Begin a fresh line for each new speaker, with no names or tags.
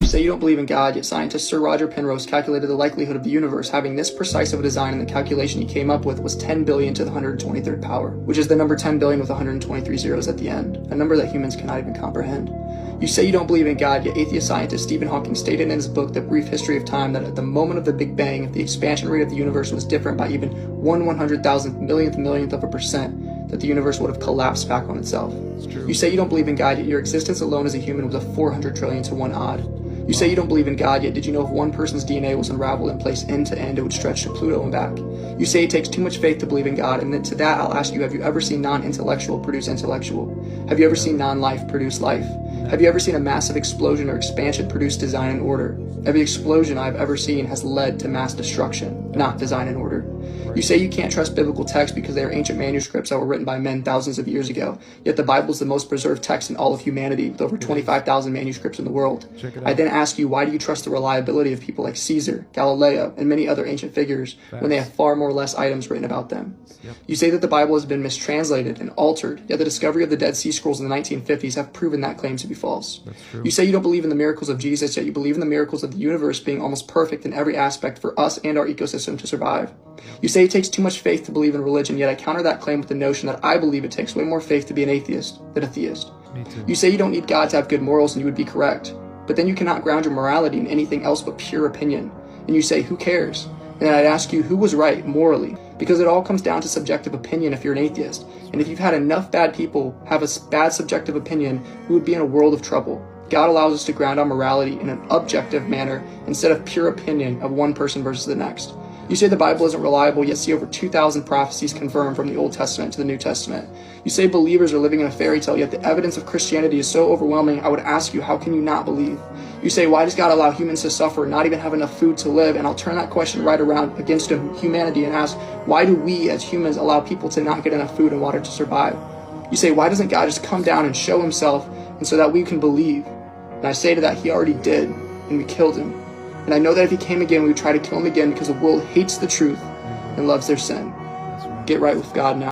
say you don't believe in God, yet scientist Sir Roger Penrose calculated the likelihood of the universe having this precise of a design, and the calculation he came up with was 10 billion to the 123rd power, which is the number 10 billion with 123 zeros at the end, a number that humans cannot even comprehend. You say you don't believe in God, yet atheist scientist Stephen Hawking stated in his book The Brief History of Time that at the moment of the Big Bang, if the expansion rate of the universe was different by even 1/100,000th millionth of a percent, that the universe would have collapsed back on itself. You say you don't believe in God, yet your existence alone as a human was a 400 trillion to 1 odd. You say you don't believe in God, yet did you know if one person's DNA was unraveled and placed end to end, it would stretch to Pluto and back? You say it takes too much faith to believe in God, and then to that I'll ask you, have you ever seen non-intellectual produce intellectual? Have you ever seen non-life produce life? Have you ever seen a massive explosion or expansion produce design and order? Every explosion I've ever seen has led to mass destruction, not design and order. You say you can't trust biblical texts because they are ancient manuscripts that were written by men thousands of years ago, yet the Bible is the most preserved text in all of humanity, with over 25,000 manuscripts in the world. I then ask you, why do you trust the reliability of people like Caesar, Galileo, and many other ancient figures when they have far more less items written about them? You say that the Bible has been mistranslated and altered, yet the discovery of the Dead Sea Scrolls in the 1950s have proven that claim to be false. You say you don't believe in the miracles of Jesus, yet you believe in the miracles of the universe being almost perfect in every aspect for us and our ecosystem to survive. You say it takes too much faith to believe in religion, yet I counter that claim with the notion that I believe it takes way more faith to be an atheist than a theist. You say you don't need God to have good morals, and you would be correct. But then you cannot ground your morality in anything else but pure opinion. And you say, who cares? And then I'd ask you, who was right morally? Because it all comes down to subjective opinion if you're an atheist. And if you've had enough bad people have a bad subjective opinion, we would be in a world of trouble. God allows us to ground our morality in an objective manner instead of pure opinion of one person versus the next. You say the Bible isn't reliable, yet see over 2,000 prophecies confirmed from the Old Testament to the New Testament. You say believers are living in a fairy tale, yet the evidence of Christianity is so overwhelming, I would ask you, how can you not believe? You say, why does God allow humans to suffer and not even have enough food to live? And I'll turn that question right around against humanity and ask, why do we as humans allow people to not get enough food and water to survive? You say, why doesn't God just come down and show himself and so that we can believe? And I say to that, he already did, and we killed him. And I know that if he came again, we would try to kill him again because the world hates the truth and loves their sin. Get right with God now.